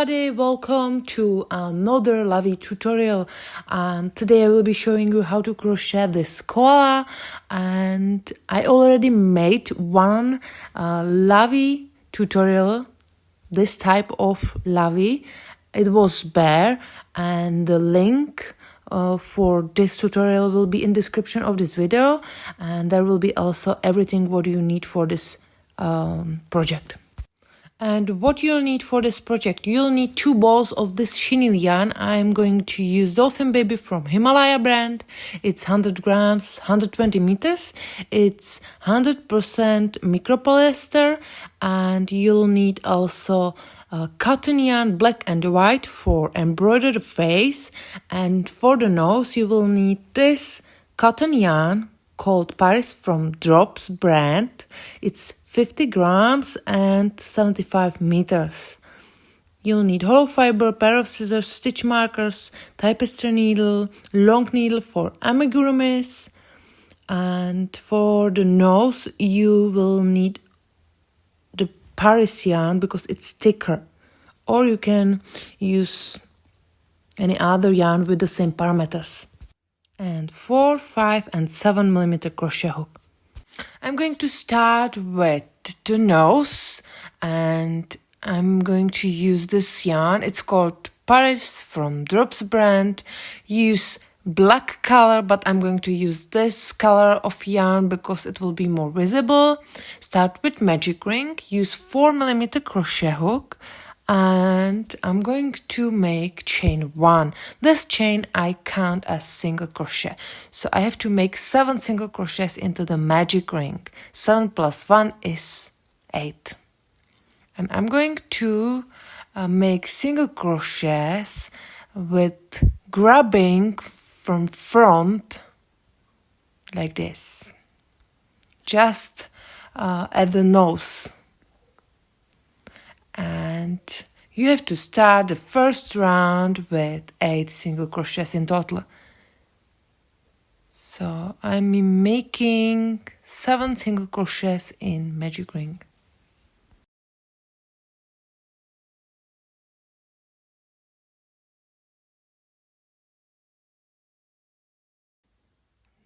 everybody, welcome to another lovey tutorial, and today I will be showing you how to crochet this koala. And I already made one lovey tutorial, this type of lovey. It was bare, and the link for this tutorial will be in description of this video, and there will be also everything what you need for this project. And what you'll need for this project, you'll need 2 balls of this chenille yarn. I'm going to use Dolphin Baby from Himalaya brand. It's 100 grams, 120 meters. It's 100% micropolyester, and you'll need also cotton yarn, black and white, for embroidered face. And for the nose, you will need this cotton yarn called Paris from Drops brand. It's 50 grams and 75 meters. You'll need hollow fiber, pair of scissors, stitch markers, tapestry needle, long needle for amigurumis, and for the nose you will need the Paris yarn because it's thicker, or you can use any other yarn with the same parameters. And 4, 5 and 7 millimeter crochet hook. I'm going to start with the nose, and I'm going to use this yarn. It's called Paris from Drops brand. Use black color, but I'm going to use this color of yarn because it will be more visible. Start with magic ring. Use 4 millimeter crochet hook, and I'm going to make chain 1. This chain I count as single crochet, so I have to make 7 single crochets into the magic ring. 7 plus 1 is 8, and I'm going to make single crochets with grabbing from front like this, just at the nose. And you have to start the first round with 8 single crochets in total. So I'm making 7 single crochets in magic ring.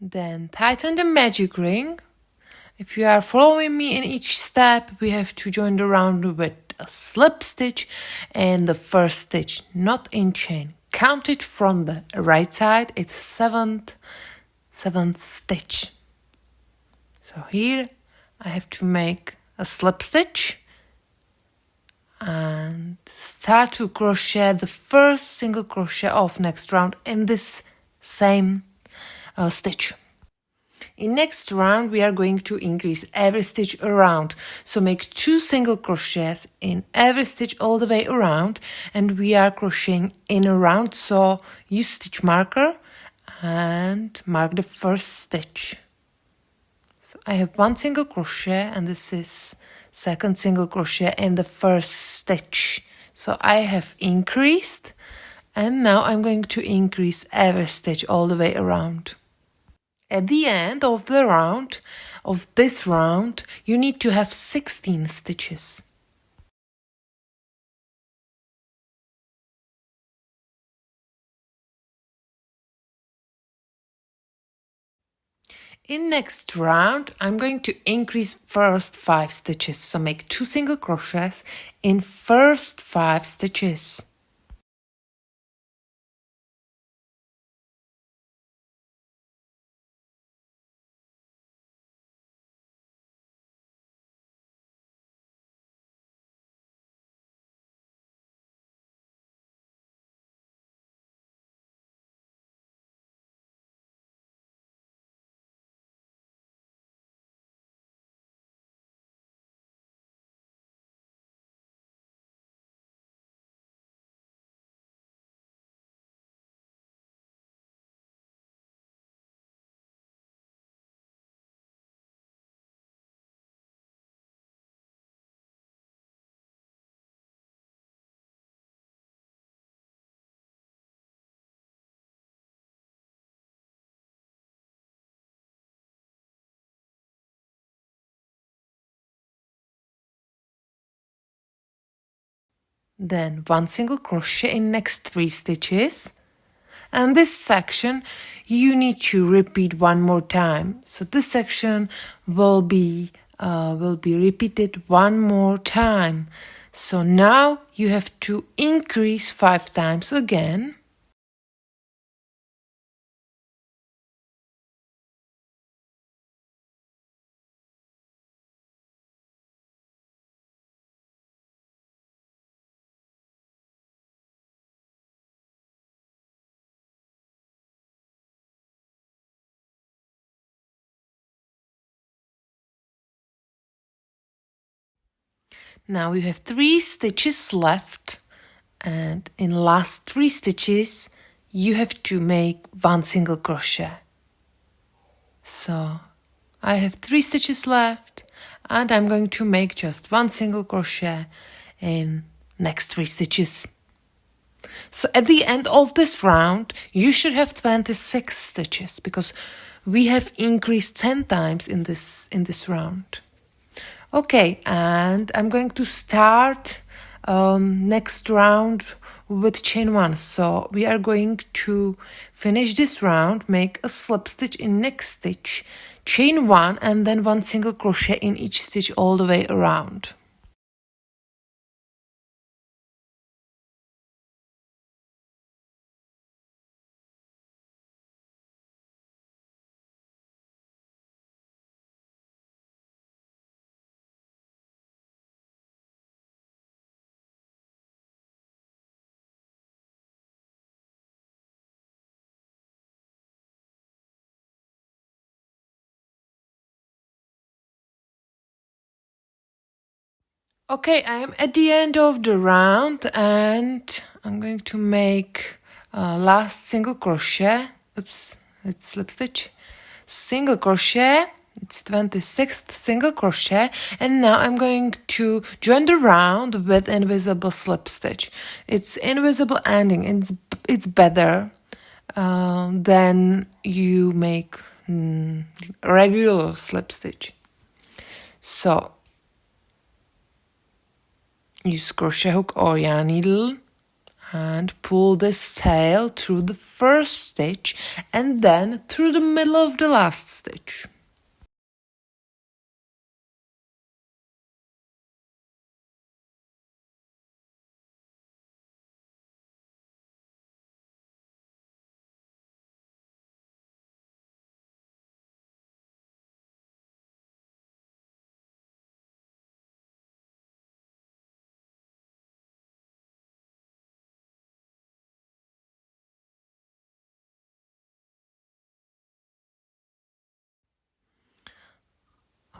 Then tighten the magic ring. If you are following me in each step, we have to join the round with a slip stitch in the first stitch, not in chain. Count it from the right side. It's seventh stitch. So here I have to make a slip stitch and start to crochet the first single crochet of next round in this same stitch. In next round we are going to increase every stitch around, so make 2 single crochets in every stitch all the way around, and we are crocheting in a round, so use stitch marker and mark the first stitch. So I have 1 single crochet, and this is second single crochet in the first stitch. So I have increased, and now I'm going to increase every stitch all the way around. At the end of the round, of this round, you need to have 16 stitches. In next round, I'm going to increase first 5 stitches, so make 2 single crochets in first 5 stitches. then 1 single crochet in next 3 stitches, and this section you need to repeat one more time. So this section will be repeated one more time. So now you have to increase 5 times again. Now you have 3 stitches left, and in last 3 stitches you have to make 1 single crochet. So I have 3 stitches left, and I'm going to make just 1 single crochet in next 3 stitches. So at the end of this round you should have 26 stitches, because we have increased 10 times in this round. Okay, and I'm going to start next round with chain 1. So we are going to finish this round, make a slip stitch in next stitch, chain 1, and then 1 single crochet in each stitch all the way around. Okay, I am at the end of the round, and I'm going to make last single crochet. Oops, it's slip stitch. Single crochet, it's 26th single crochet, and now I'm going to join the round with invisible slip stitch. It's invisible ending, it's better than you make regular slip stitch. So use crochet hook or yarn needle and pull this tail through the first stitch and then through the middle of the last stitch.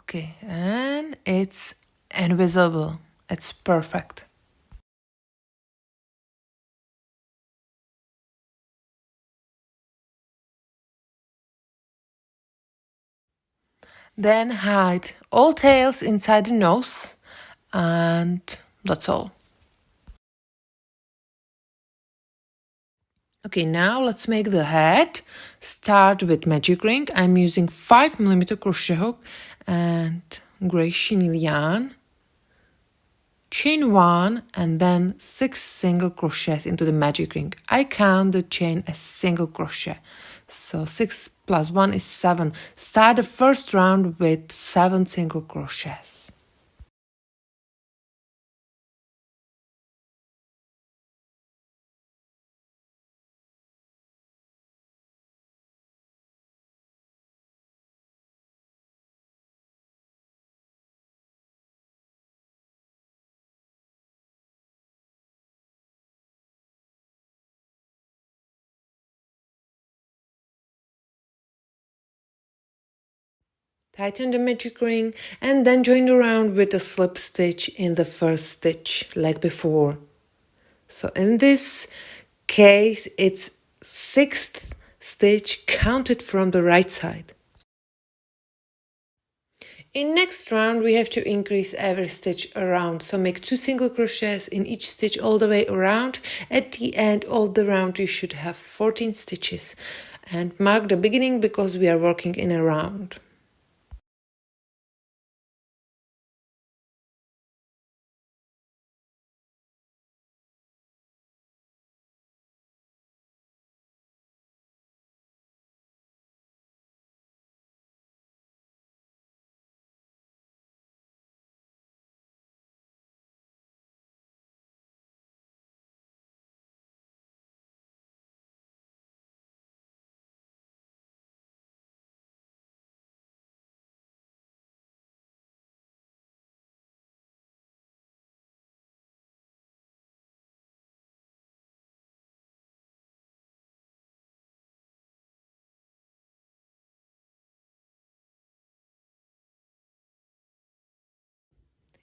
Okay, and it's invisible. It's perfect. Then hide all tails inside the nose, and that's all. Okay, now let's make the head. Start with magic ring. I'm using 5mm crochet hook and gray chenille yarn. Chain 1 and then 6 single crochets into the magic ring. I count the chain as single crochet. So 6 plus 1 is 7. Start the first round with 7 single crochets. Tighten the magic ring and then join the round with a slip stitch in the first stitch like before. So in this case it's 6th stitch counted from the right side. In next round we have to increase every stitch around, so make 2 single crochets in each stitch all the way around. At the end of the round you should have 14 stitches, and mark the beginning because we are working in a round.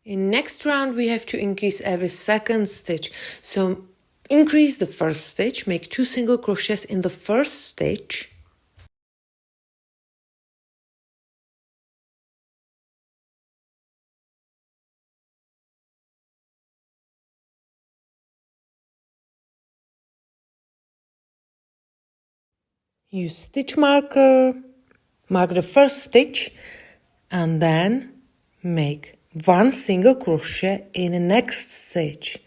In next round we have to increase every second stitch. So increase the first stitch, make 2 single crochets in the first stitch. Use stitch marker, mark the first stitch, and then make 1 single crochet in the next stitch.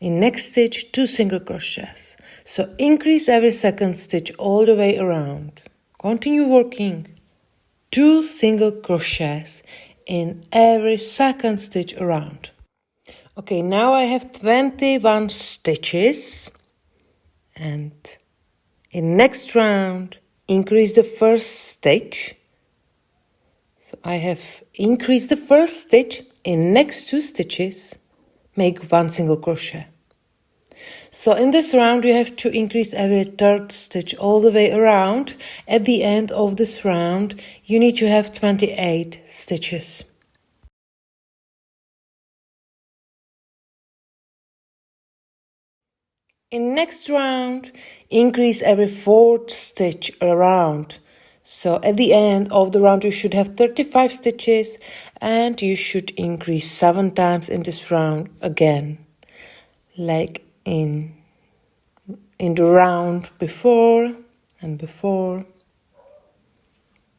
In next stitch, 2 single crochets. So increase every second stitch all the way around. Continue working. 2 single crochets in every second stitch around. Okay, now I have 21 stitches, and in next round increase the first stitch. So I have increased the first stitch. In next 2 stitches make 1 single crochet. So in this round you have to increase every third stitch all the way around. At the end of this round you need to have 28 stitches. In next round, increase every fourth stitch around. So at the end of the round you should have 35 stitches, and you should increase 7 times in this round again. Like in the round before and before,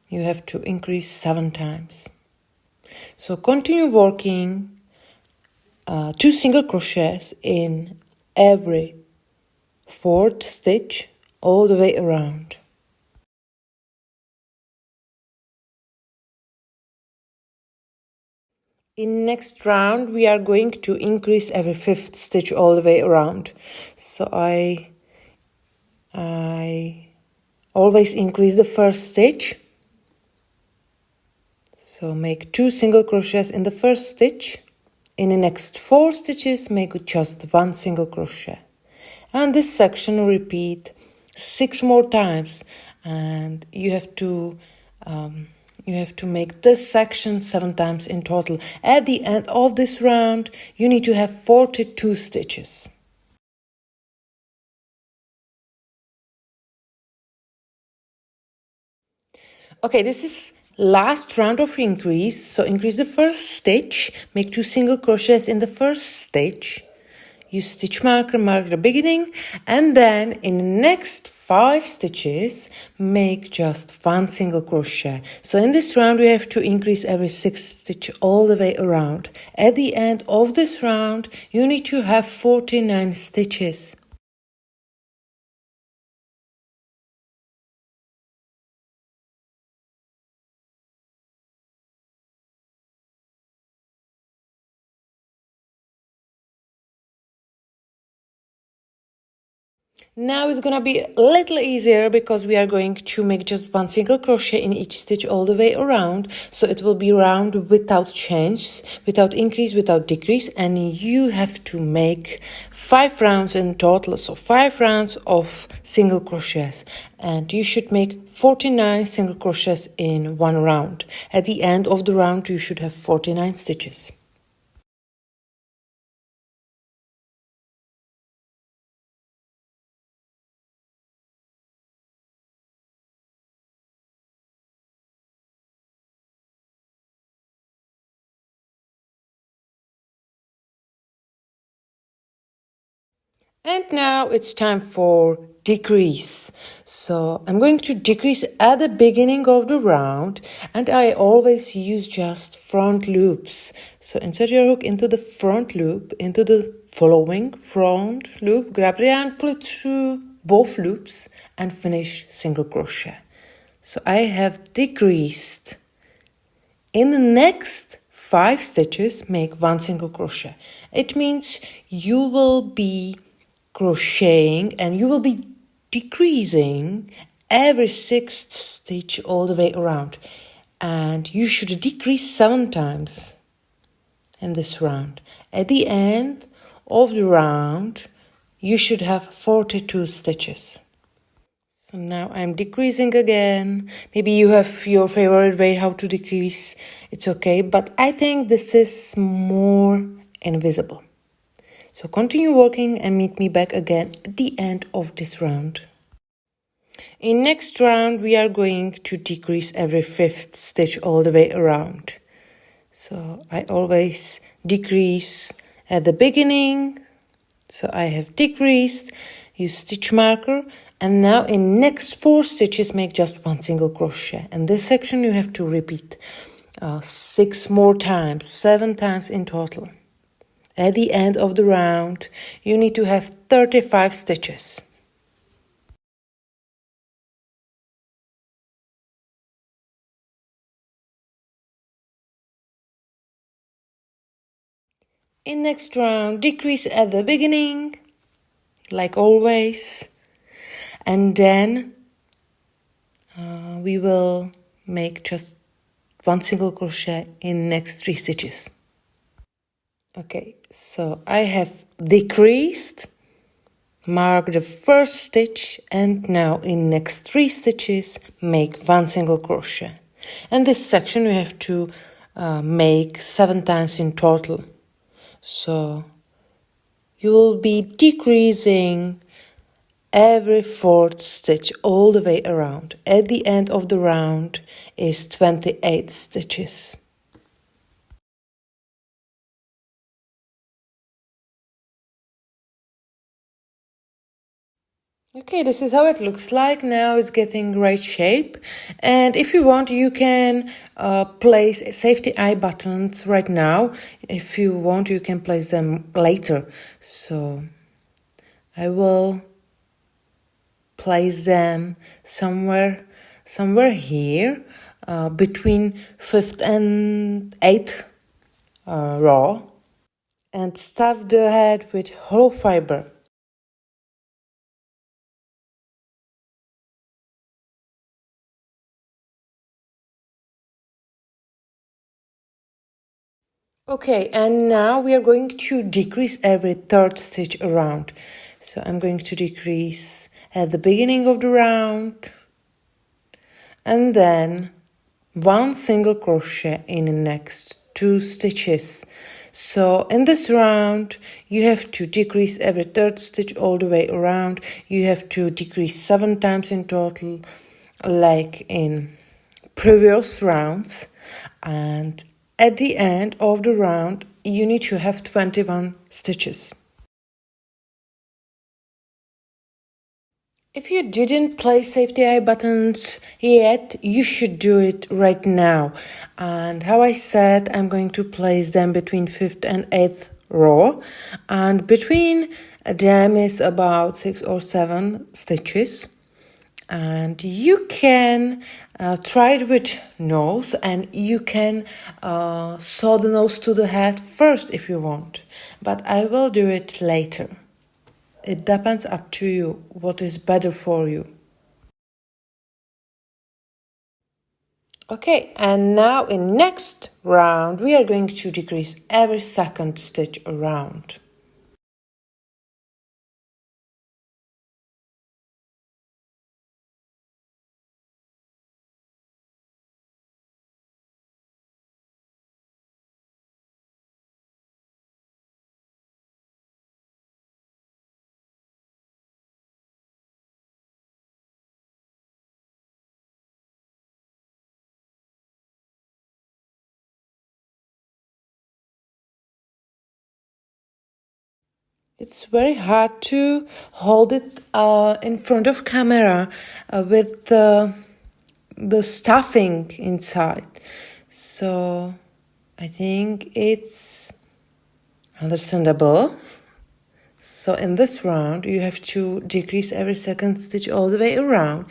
you have to increase 7 times. So continue working 2 single crochets in every fourth stitch all the way around. In next round we are going to increase every fifth stitch all the way around. So I always increase the first stitch. So make 2 single crochets in the first stitch. In the next 4 stitches make just 1 single crochet. And this section repeat 6 more times, and you have to make this section 7 times in total. At the end of this round you need to have 42 stitches. Okay, this is last round of increase. So increase the first stitch, make 2 single crochets in the first stitch. Use stitch marker, mark the beginning, and then in the next 5 stitches make just 1 single crochet. So in this round we have to increase every 6 stitch all the way around. At the end of this round you need to have 49 stitches. Now it's gonna be a little easier because we are going to make just 1 single crochet in each stitch all the way around. So it will be round without change, without increase, without decrease, and you have to make 5 rounds in total. So 5 rounds of single crochets, and you should make 49 single crochets in 1 round. At the end of the round you should have 49 stitches. And now it's time for decrease. So I'm going to decrease at the beginning of the round, and I always use just front loops. So insert your hook into the front loop, into the following front loop, grab the yarn, pull it through both loops, and finish single crochet. So I have decreased. In the next 5 stitches, make 1 single crochet. It means you will be crocheting and you will be decreasing every 6th stitch all the way around, and you should decrease 7 times in this round. At the end of the round you should have 42 stitches. So now I'm decreasing again. Maybe you have your favorite way how to decrease. It's okay, but I think this is more invisible. So continue working and meet me back again at the end of this round. In next round, we are going to decrease every fifth stitch all the way around. So I always decrease at the beginning. So I have decreased, use stitch marker, and now in next 4 stitches make just 1 single crochet. And this section you have to repeat 6 more times, 7 times in total. At the end of the round, you need to have 35 stitches. In next round, decrease at the beginning, like always, and then we will make just 1 single crochet in next 3 stitches. Okay, so I have decreased, mark the first stitch, and now in next 3 stitches make 1 single crochet. And this section we have to make 7 times in total. So you will be decreasing every 4th stitch all the way around. At the end of the round is 28 stitches. Okay, this is how it looks like. Now it's getting great shape. And if you want, you can place safety eye buttons right now. If you want, you can place them later. So I will place them somewhere here between 5th and 8th row, and stuff the head with hollow fiber. Okay, and now we are going to decrease every 3rd stitch around. So I'm going to decrease at the beginning of the round, and then 1 single crochet in the next 2 stitches. So in this round, you have to decrease every 3rd stitch all the way around. You have to decrease 7 times in total, like in previous rounds. And at the end of the round, you need to have 21 stitches. If you didn't place safety eye buttons yet, you should do it right now. And how I said, I'm going to place them between 5th and 8th row. And between them is about 6 or 7 stitches. And you can try it with nose, and you can sew the nose to the head first if you want. But I will do it later. It depends up to you, what is better for you. Okay, and now in next round, we are going to decrease every 2nd stitch around. It's very hard to hold it in front of camera with the stuffing inside. So I think it's understandable. So in this round, you have to decrease every 2nd stitch all the way around.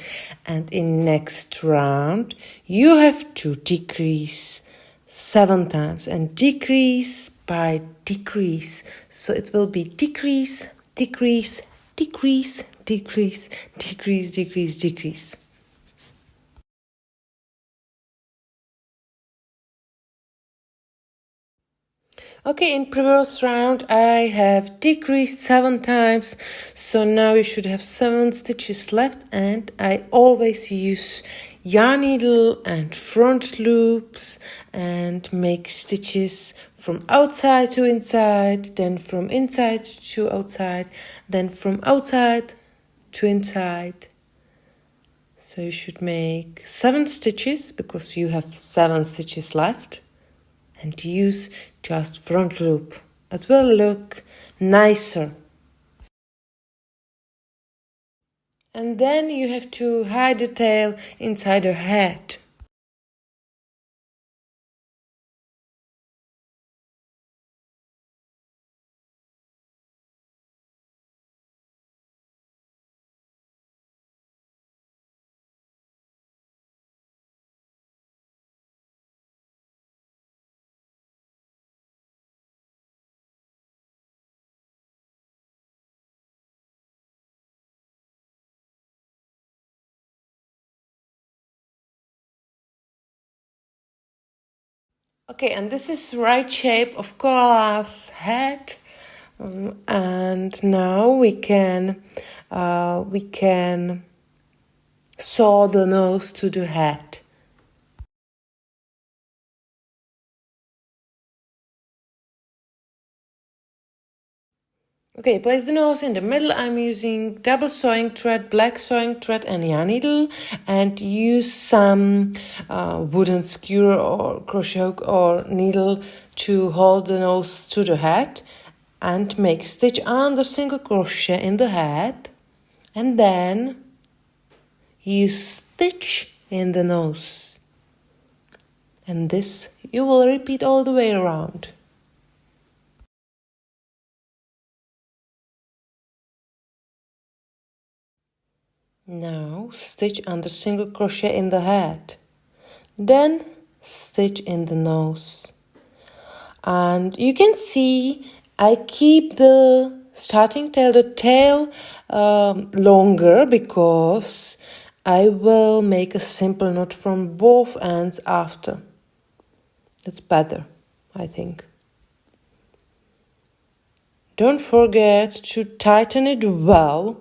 And in next round, you have to decrease 7 times and decrease by decrease. So it will be decrease, decrease, decrease, decrease, decrease, decrease, decrease. Okay, in previous round I have decreased 7 times, so now you should have 7 stitches left, and I always use yarn needle and front loops and make stitches from outside to inside, then from inside to outside, then from outside to inside. So you should make 7 stitches because you have 7 stitches left. And use just front loop. It will look nicer. And then you have to hide the tail inside her head. Okay, and this is right shape of koala's head. And now we can sew the nose to the head. Okay, place the nose in the middle. I'm using double sewing thread, black sewing thread and yarn needle, and use some wooden skewer or crochet hook or needle to hold the nose to the head, and make stitch under single crochet in the head, and then use stitch in the nose. And this you will repeat all the way around. Now stitch under single crochet in the head, then stitch in the nose. And you can see I keep the starting tail, the tail longer, because I will make a simple knot from both ends after. That's better, I think. Don't forget to tighten it well.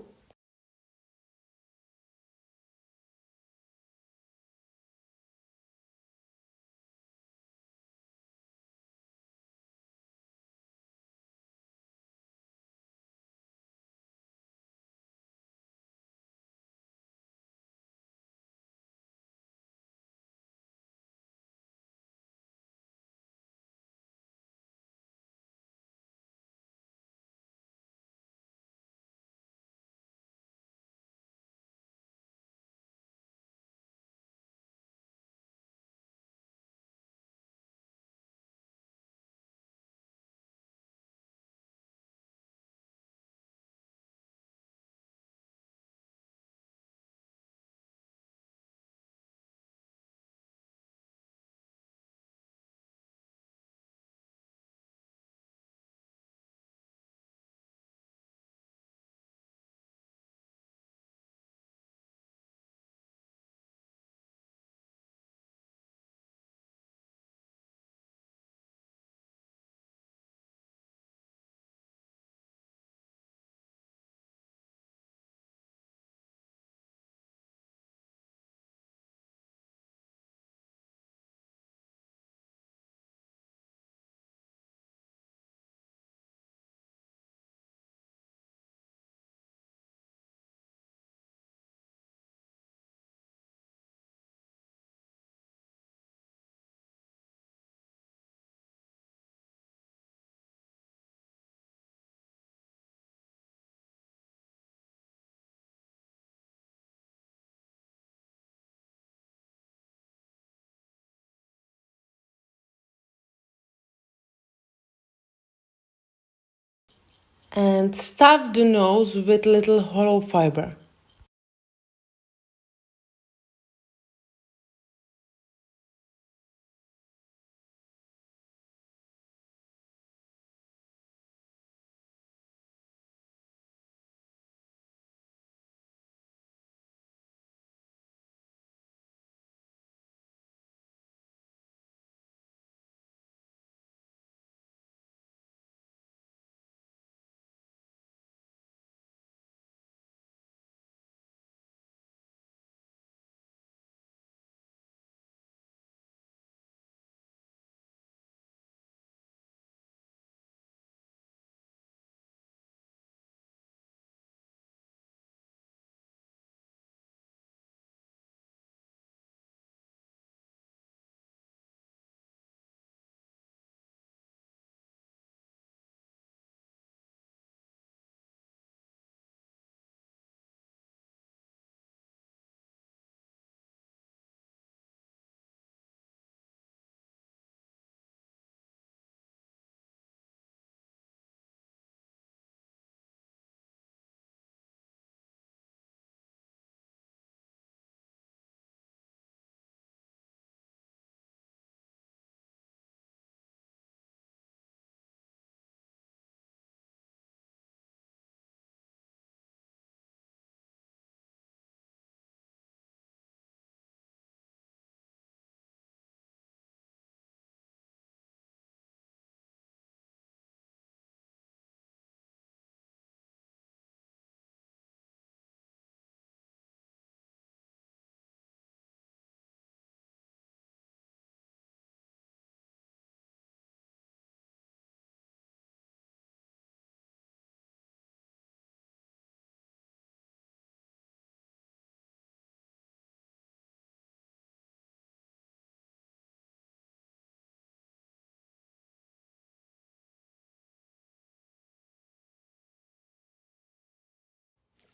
And stuff the nose with little hollow fiber.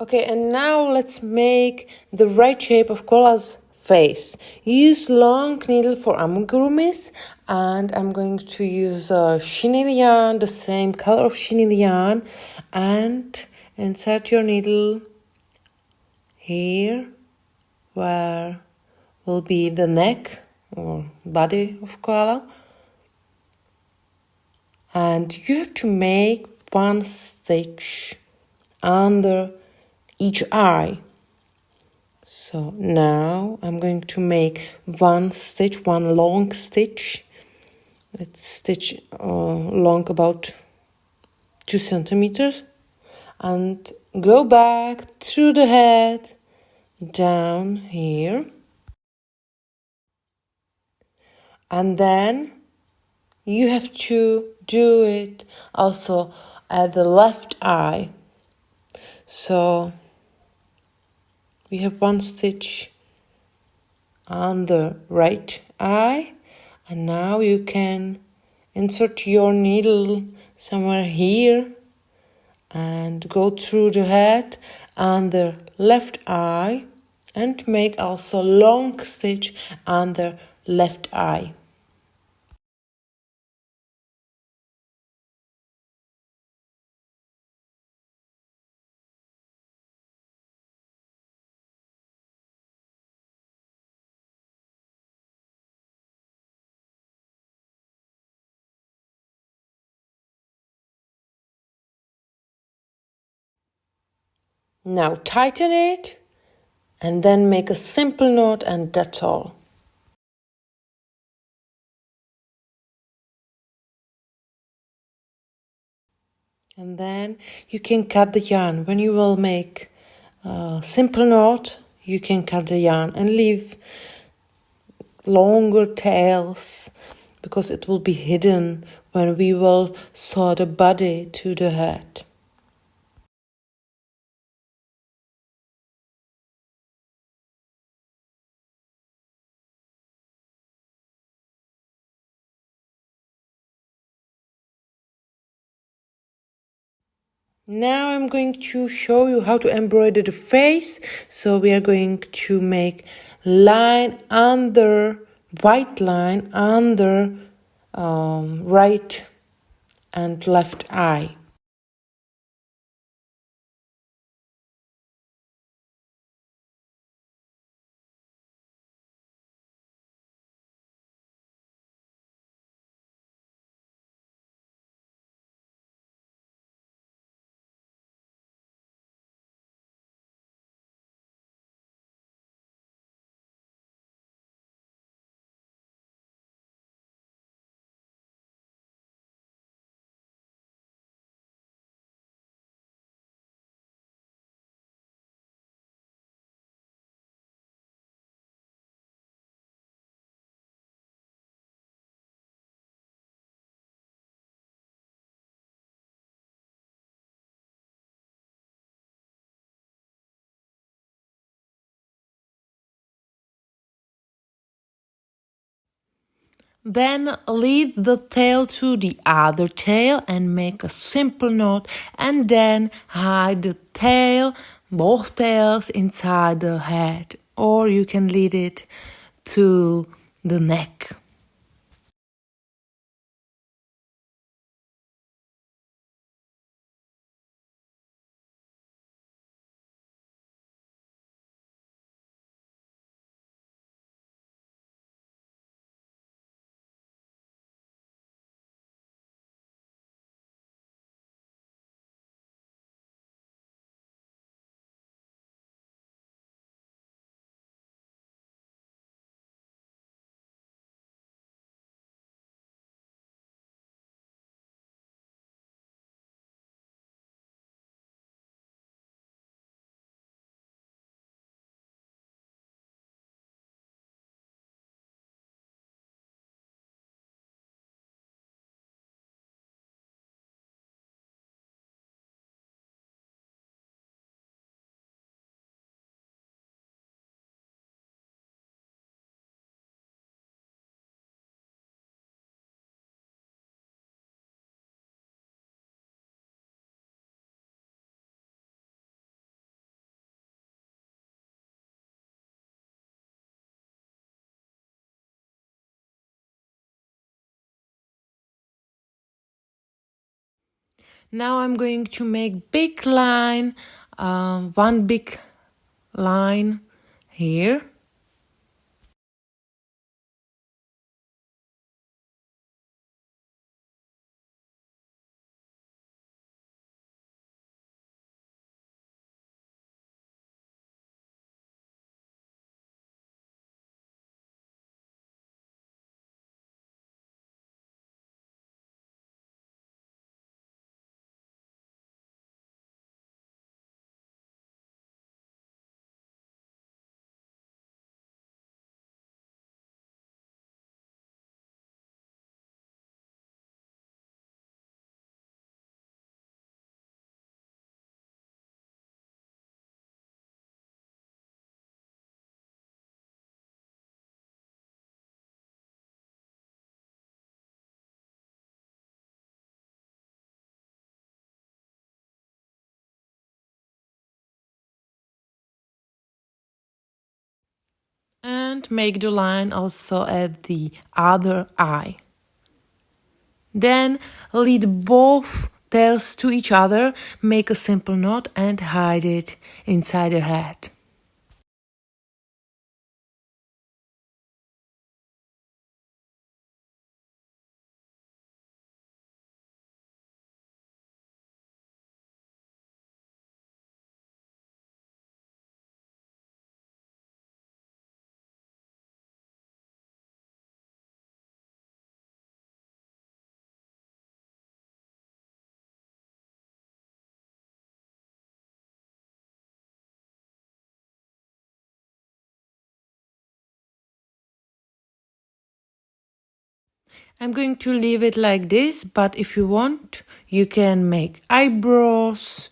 Okay, and now let's make the right shape of Koala's face. Use long needle for amigurumis, and I'm going to use chenille yarn, the same color of chenille yarn, and insert your needle here where will be the neck or body of koala, and you have to make one stitch under each eye. So now I'm going to make one stitch, one long stitch. Let's stitch long about 2 centimeters, and go back through the head down here, and then you have to do it also at the left eye. So we have one stitch on the right eye, and now you can insert your needle somewhere here and go through the head on the left eye and make also long stitch on the left eye. Now tighten it and then make a simple knot, and that's all. And then you can cut the yarn. When you will make a simple knot, you can cut the yarn and leave longer tails because it will be hidden when we will sew the body to the head. Now I'm going to show you how to embroider the face. So we are going to make line under, white line under right and left eye. Then lead the tail to the other tail and make a simple knot, and then hide the tail, both tails, inside the head, or you can lead it to the neck. Now I'm going to make big line, one big line here. And make the line also at the other eye. Then lead both tails to each other, make a simple knot and hide it inside the head. I'm going to leave it like this, but if you want, you can make eyebrows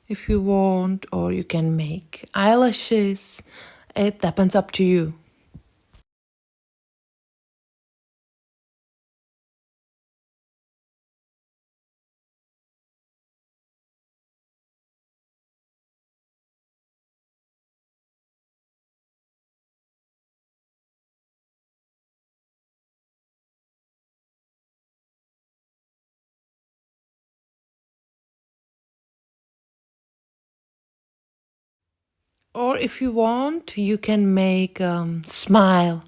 if you want, or you can make eyelashes. It depends up to you. Or if you want, you can make smile.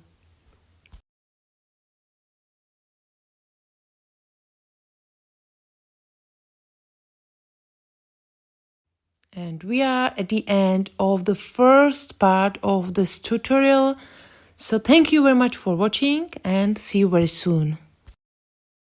And we are at the end of the first part of this tutorial. So thank you very much for watching and see you very soon.